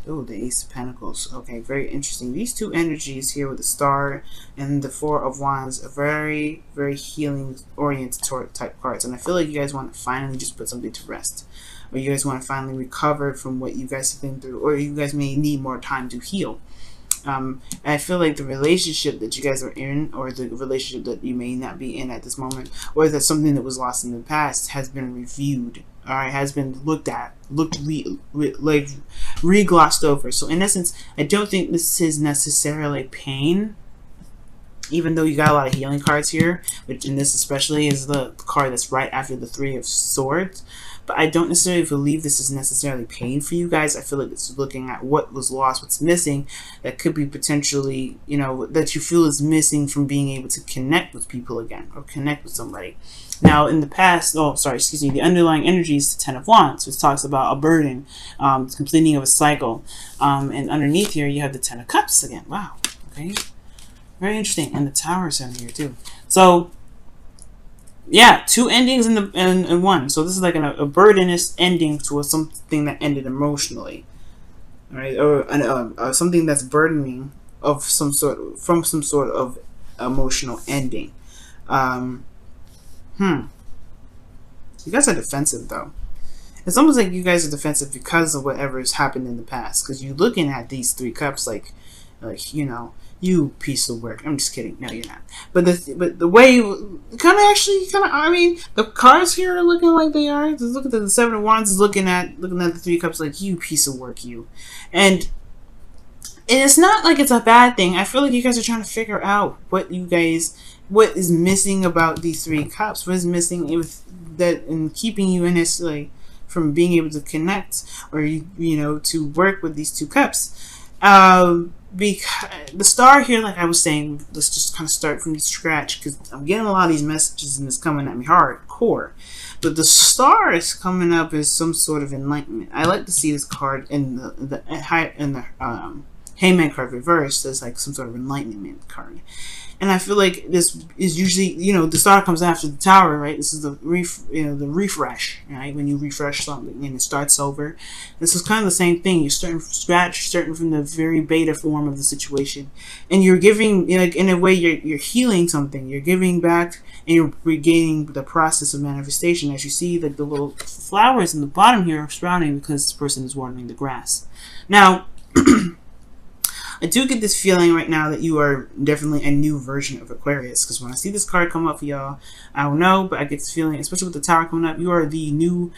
Oh, the Ace of Pentacles. Okay, very interesting. These two energies here with the Star and the Four of Wands are very, very healing oriented type cards. And I feel like you guys want to finally just put something to rest. Or you guys want to finally recover from what you guys have been through. Or you guys may need more time to heal. And I feel like the relationship that you guys are in, or the relationship that you may not be in at this moment, or that something that was lost in the past has been reviewed, all right, has been looked at, re-glossed over. So in essence, I don't think this is necessarily pain, even though you got a lot of healing cards here, which in this especially is the card that's right after the Three of Swords. But I don't necessarily believe this is necessarily pain for you guys. I feel like it's looking at what was lost, what's missing, that could be potentially, you know, that you feel is missing from being able to connect with people again, or connect with somebody. Now, in the past, the underlying energy is the Ten of Wands, which talks about a burden, completing of a cycle. And underneath here, you have the Ten of Cups again. Wow. Okay. Very interesting. And the Tower is in here, too. So, yeah, two endings in one. So this is like a burdenous ending to something that ended emotionally, all right, or something that's burdening of some sort, from some sort of emotional ending. You guys are defensive though. It's almost like you guys are defensive because of whatever has happened in the past. Because you're looking at these three cups like you know, you piece of work. I'm just kidding. No, you're not. But the way you I mean, the cards here are looking like they are. Just look at the Seven of Wands is looking at the Three Cups like, you piece of work, you. And it's not like it's a bad thing. I feel like you guys are trying to figure out what is missing about these three cups. What is missing with that and keeping you in this, like, from being able to connect, or you know, to work with these two cups. Because the Star here, like I was saying, let's just kind of start from the scratch, because I'm getting a lot of these messages and it's coming at me hardcore. But the Star is coming up as some sort of enlightenment. I like to see this card in the Hangman card reversed as like some sort of enlightenment card. And I feel like this is usually, you know, the Star comes after the Tower, right? This is the refresh, right? When you refresh something and it starts over. This is kind of the same thing. You're starting from scratch, starting from the very beta form of the situation, and you're giving, like, in a way, you're healing something. You're giving back, and you're regaining the process of manifestation. As you see, that the little flowers in the bottom here are sprouting because this person is watering the grass. Now. I do get this feeling right now that you are definitely a new version of Aquarius, because when I see this card come up for y'all, I don't know, but I get this feeling, especially with the Tower coming up, you are the new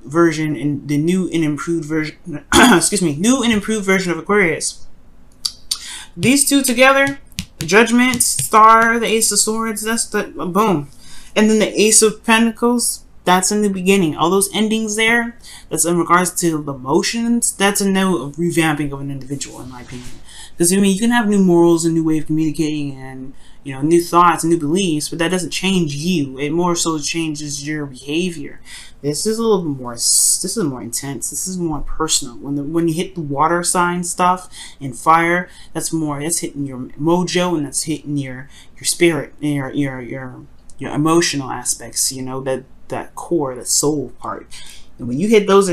version and the new and improved version new and improved version of Aquarius. These two together, Judgment, Star, the Ace of Swords, that's the boom. And then the Ace of Pentacles, that's in the beginning. All those endings there, that's in regards to the emotions, that's a new revamping of an individual, in my opinion. Because, I mean, you can have new morals, a new way of communicating, and, you know, new thoughts, new beliefs, but that doesn't change you. It more so changes your behavior. This is a little bit more, this is more intense. This is more personal. When you hit the water sign stuff and fire, that's hitting your mojo, and that's hitting your spirit, and your emotional aspects, you know, that core, that soul part. And when you hit those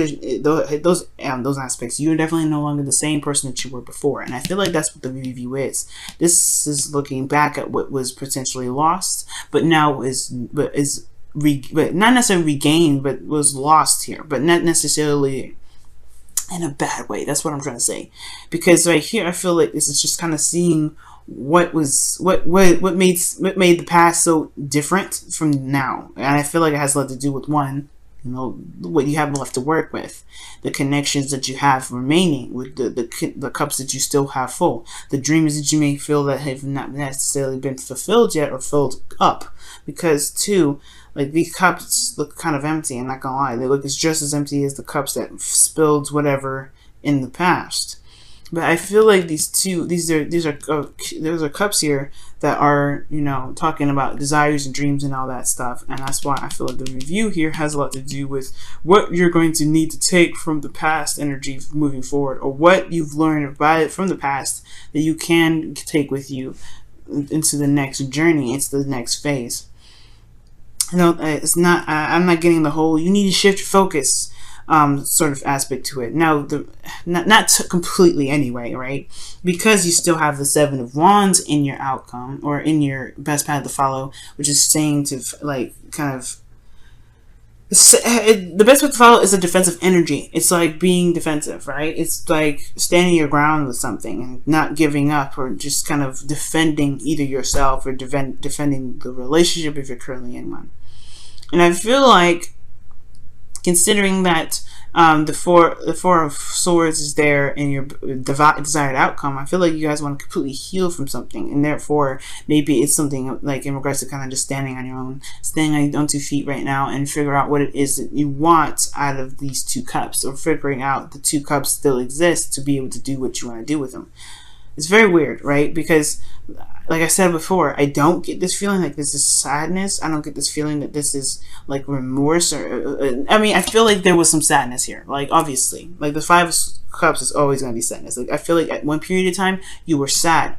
aspects, you're definitely no longer the same person that you were before. And I feel like that's what the review is. This is looking back at what was potentially lost, but now but not necessarily regained, but was lost here, but not necessarily in a bad way. That's what I'm trying to say. Because right here, I feel like this is just kind of seeing what made the past so different from now. And I feel like it has a lot to do with, one, you know, what you have left to work with, the connections that you have remaining with the cups that you still have full, the dreams that you may feel that have not necessarily been fulfilled yet or filled up. Because, two, like, these cups look kind of empty. I'm not gonna lie, they look just as empty as the cups that spilled whatever in the past. But I feel like these are cups here that are, you know, talking about desires and dreams and all that stuff. And that's why I feel like the review here has a lot to do with what you're going to need to take from the past energy moving forward, or what you've learned from the past that you can take with you into the next journey, into the next phase. You know, it's not, I'm not getting the whole, you need to shift your focus. sort of aspect to it. Now, not completely anyway, right? Because you still have the Seven of Wands in your outcome, or in your best path to follow, which is saying to like kind of, the best way to follow is a defensive energy. It's like being defensive, right? It's like standing your ground with something and not giving up, or just kind of defending either yourself or defending the relationship if you're currently in one. And I feel like, considering that the four of swords is there in your desired outcome, I feel like you guys want to completely heal from something, and therefore maybe it's something like in regards to kind of just standing on your own, standing on 2 feet right now, and figure out what it is that you want out of these 2 cups, or figuring out the 2 cups still exist to be able to do what you want to do with them. It's very weird, right? Because, like I said before, I don't get this feeling like this is sadness. I don't get this feeling that this is like remorse, or I mean, I feel like there was some sadness here. Like, obviously, like the 5 of Cups is always going to be sadness. Like, I feel like at one period of time you were sad,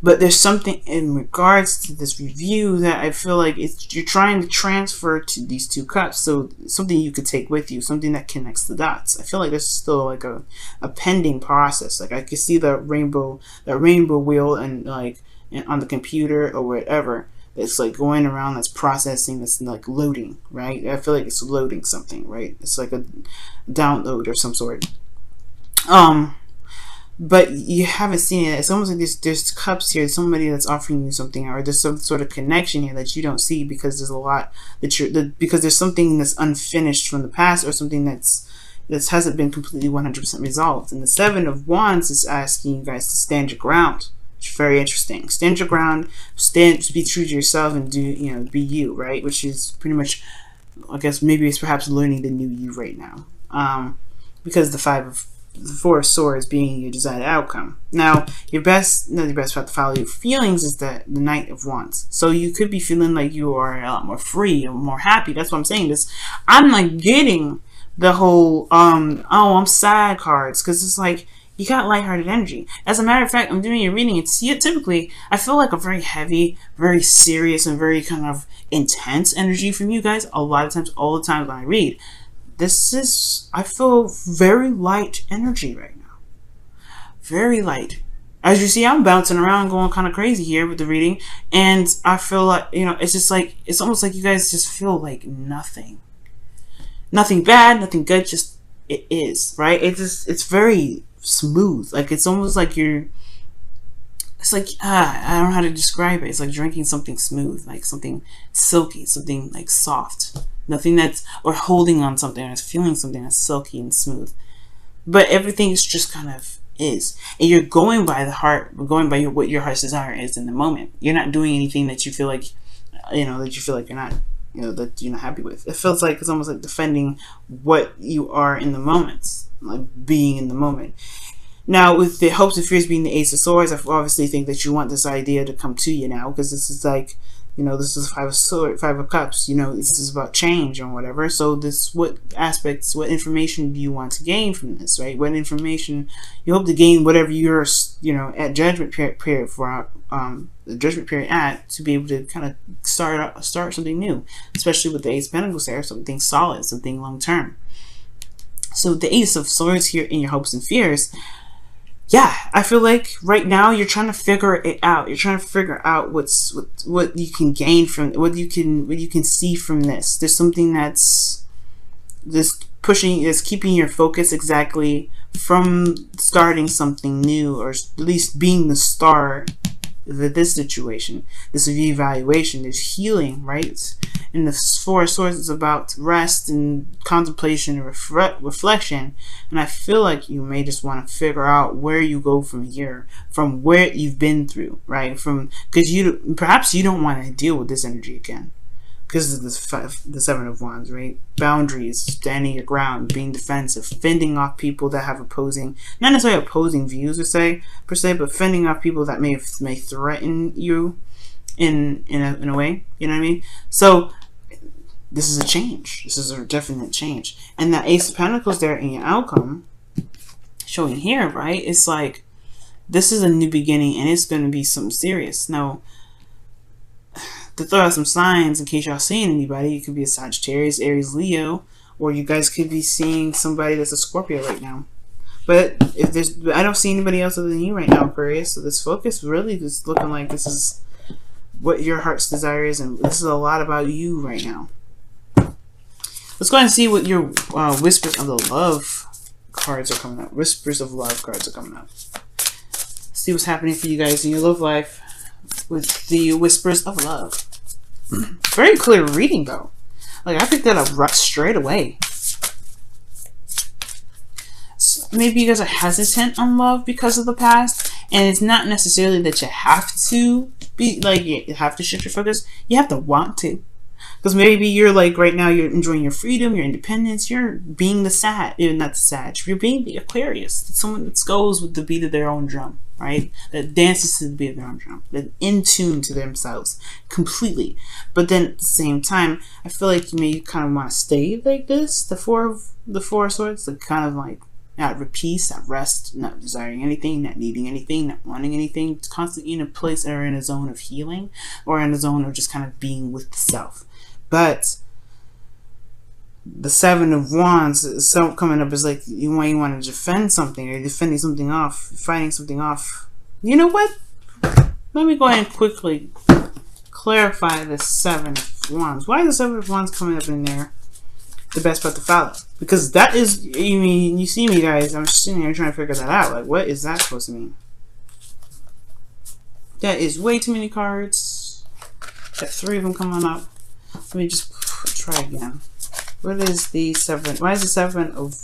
but there's something in regards to this review that I feel like you're trying to transfer to these 2 cups. So something you could take with you, something that connects the dots. I feel like there's still like a pending process. Like, I can see the rainbow wheel, and like on the computer or whatever, it's like going around, that's processing, that's like loading, right? I feel like it's loading something, right? It's like a download or some sort. But you haven't seen it. It's almost like there's cups here, somebody that's offering you something, or there's some sort of connection here that you don't see, because there's a lot that because there's something that's unfinished from the past, or something that hasn't been completely 100% resolved. And the 7 of Wands is asking you guys to stand your ground. It's very interesting. Stand your ground, be true to yourself, and be you, right? Which is pretty much, I guess maybe it's perhaps learning the new you right now. Because the 4 of Swords being your desired outcome. Now, your best path to follow your feelings is the Knight of Wands. So you could be feeling like you are a lot more free or more happy. That's what I'm saying. I'm like getting the whole oh, I'm sad cards, because it's like you got lighthearted energy. As a matter of fact, I'm doing your reading. It's typically, I feel like a very heavy, very serious, and very kind of intense energy from you guys. A lot of times, all the time when I read. I feel very light energy right now. Very light. As you see, I'm bouncing around, going kind of crazy here with the reading. And I feel like, it's just like, it's almost like you guys just feel like nothing. Nothing bad, nothing good, just it is, right? It's very smooth. Like, it's almost like it's like, I don't know how to describe it. It's like drinking something smooth, like something silky, something like soft. Nothing or holding on something, or feeling something that's silky and smooth. But everything is just kind of is. And you're going by the heart, going by what your heart's desire is in the moment. You're not doing anything that you feel like, you're not, that you're not happy with. It feels like it's almost like defending what you are in the moments, like being in the moment. Now, with the hopes and fears being the Ace of Swords, I obviously think that you want this idea to come to you now, because this is like, this is 5 of Cups. This is about change or whatever. So what aspects, what information do you want to gain from this, right? What information you hope to gain, whatever you're, at judgment period for the judgment period to be able to kind of start something new, especially with the Ace of Pentacles there, something solid, something long term. So the Ace of Swords here in your hopes and fears. Yeah, I feel like right now you're trying to figure it out. You're trying to figure out what you can gain from, what you can see from this. There's something that's keeping your focus exactly from starting something new, or at least being the star of this situation. This reevaluation, there's healing, right? And the 4 of Swords is about rest and contemplation and reflection. And I feel like you may just want to figure out where you go from here, from where you've been through, right? Because perhaps you don't want to deal with this energy again, because of the 7 of Wands, right? Boundaries, standing your ground, being defensive, fending off people that have not necessarily opposing views per se, but fending off people that may threaten you in a way. You know what I mean? So this is a change. This is a definite change. And that Ace of Pentacles there in your outcome, showing here, right? It's like, this is a new beginning, and it's going to be something serious. Now, to throw out some signs in case y'all seeing anybody, it could be a Sagittarius, Aries, Leo, or you guys could be seeing somebody that's a Scorpio right now. But if there's, I don't see anybody else other than you right now, Aquarius. So this focus really is looking like this is what your heart's desire is, and this is a lot about you right now. Let's go ahead and see what your Whispers of the Love cards are coming up. Whispers of Love cards are coming up. See what's happening for you guys in your love life with the Whispers of Love. Very clear reading, though. Like, I picked that up straight away. So maybe you guys are hesitant on love because of the past, and it's not necessarily that you have to be, like, you have to shift your focus. You have to want to. Because maybe you're like, right now, you're enjoying your freedom, your independence, you're being the Sag, not the Sag, you're being the Aquarius. Someone that goes with the beat of their own drum, right? That dances to the beat of their own drum. That in tune to themselves completely. But then at the same time, I feel like you may kind of want to stay like this, the Four of Swords, like kind of like at peace, at rest, not desiring anything, not needing anything, not wanting anything, constantly in a place or in a zone of healing, or in a zone of just kind of being with the self. But the Seven of Wands, so coming up is like you might want to defend something, or you're defending something off, fighting something off. You know what? Let me go ahead and quickly clarify the Seven of Wands. Why is the Seven of Wands coming up in there? The best part to follow, because that is, you mean, you see me, guys. I'm just sitting here trying to figure that out. Like, what is that supposed to mean? That is way too many cards. Got 3 of them coming up. Let me just try again. What is the seven? Why is the Seven of?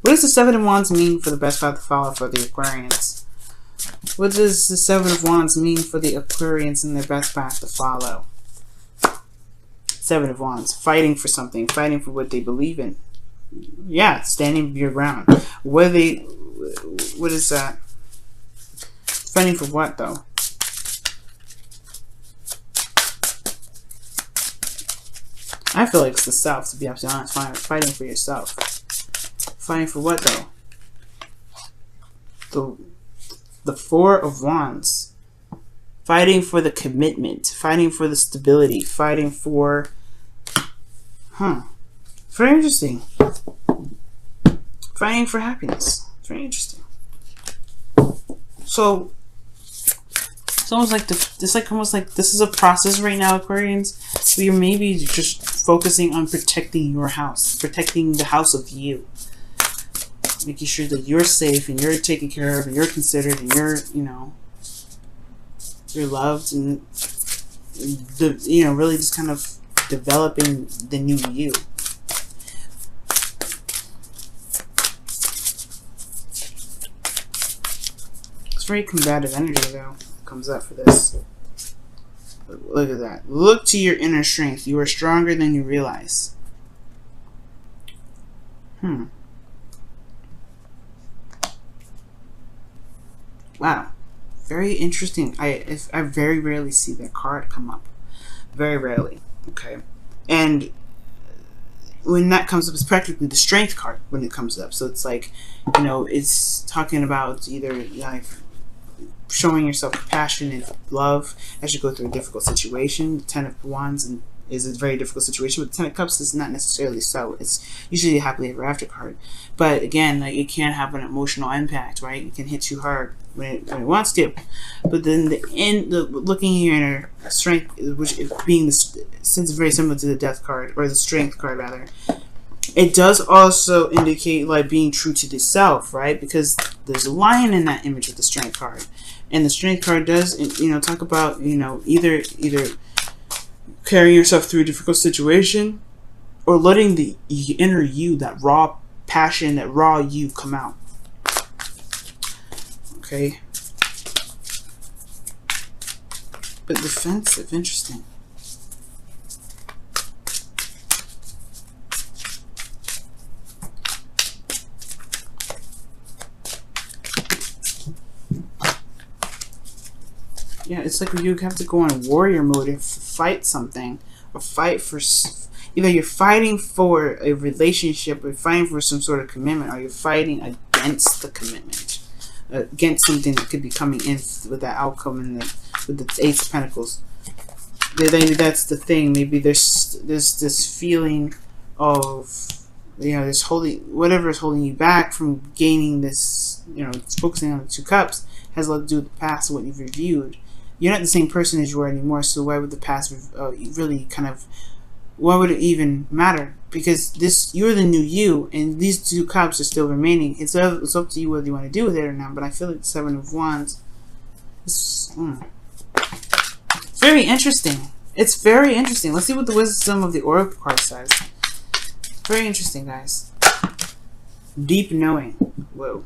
What does the Seven of Wands mean for the best path to follow for the Aquarians? What does the Seven of Wands mean for the Aquarians and their best path to follow? Seven of Wands, fighting for something, fighting for what they believe in. Yeah, standing your ground. What is that? Fighting for what, though? I feel like it's the self, to be absolutely honest. Fighting for yourself. Fighting for what, though? The Four of Wands. Fighting for the commitment. Fighting for the stability. Fighting for... Very interesting. Fighting for happiness. Very interesting. So... It's almost like almost like this is a process right now, Aquarians, where you're maybe just focusing on protecting your house, protecting the house of you, making sure that you're safe and you're taken care of and you're considered and you're, you're loved, and really just kind of developing the new you. It's very combative energy, though. Comes up for this. Look at that. Look to your inner strength. You are stronger than you realize. Wow. Very interesting. I very rarely see that card come up. Very rarely. Okay. And when that comes up, it's practically the strength card when it comes up. So it's like, it's talking about either like showing yourself compassion and love as you go through a difficult situation. The Ten of Wands is a very difficult situation, but the Ten of Cups is not necessarily so. It's usually a happily ever after card. But again, like, it can have an emotional impact, right? It can hit you hard when it wants to. But then looking at your inner strength, which being since it's very similar to the Death card, or the Strength card rather, it does also indicate like being true to the self, right? Because there's a lion in that image with the Strength card. And the Strength card does, talk about, either carrying yourself through a difficult situation, or letting the inner you, that raw passion, that raw you come out. Okay. But defensive, interesting. Yeah, it's like you have to go on warrior mode and fight something, or fight for, either you're fighting for a relationship, or fighting for some sort of commitment, or you're fighting against the commitment, against something that could be coming in with that outcome, and with the Ace of Pentacles. Maybe that's the thing. Maybe there's this feeling of you know, this holding, whatever is holding you back from gaining this, you know, focusing on the 2 cups has a lot to do with the past and what you've reviewed. You're not the same person as you were anymore, so why would the past really kind of, why would it even matter? Because this, you're the new you, and these 2 cups are still remaining. It's up to you whether you want to do with it or not, but I feel like the 7 of Wands is very interesting. It's very interesting. Let's see what the wisdom of the Oracle card says. Very interesting, guys. Deep knowing. Whoa.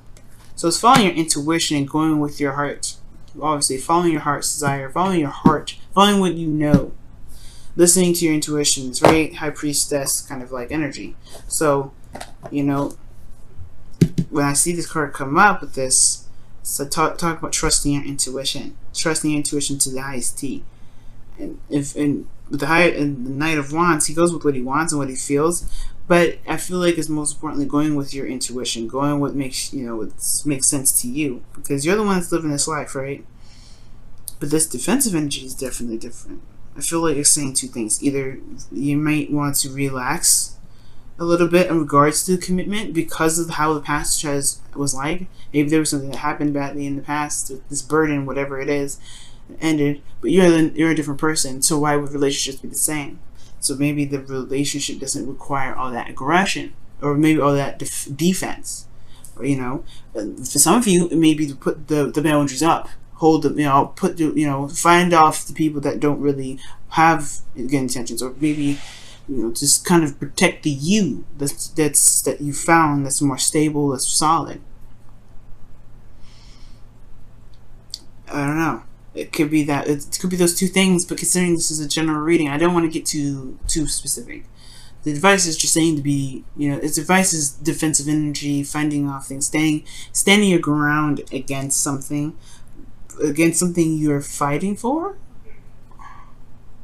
So it's following your intuition and going with your heart. Obviously, following your heart's desire, following your heart, following what you know. Listening to your intuition. It's very High Priestess kind of like energy. So, you know, when I see this card come up with this, so talk about trusting your intuition. Trusting your intuition to the highest T. And with the Knight of Wands, he goes with what he wants and what he feels. But I feel like it's most importantly going with your intuition, going what makes, you know, what makes sense to you, because you're the one that's living this life, right? But this defensive energy is definitely different. I feel like it's saying 2 things. Either you might want to relax a little bit in regards to the commitment because of how the past was like. Maybe there was something that happened badly in the past, this burden, whatever it is, ended. But you're a different person, so why would relationships be the same? So maybe the relationship doesn't require all that aggression, or maybe all that defense. Or, you know, for some of you, it may be to put the boundaries up, hold them, you know, find off the people that don't really have good intentions, or maybe, you know, just kind of protect the you that you found that's more stable, that's solid. I don't know. It could be that. It could be those 2 things, but considering this is a general reading, I don't want to get too specific. The advice is just saying to be, you know, its advice is defensive energy, finding off things, standing your ground against something you're fighting for,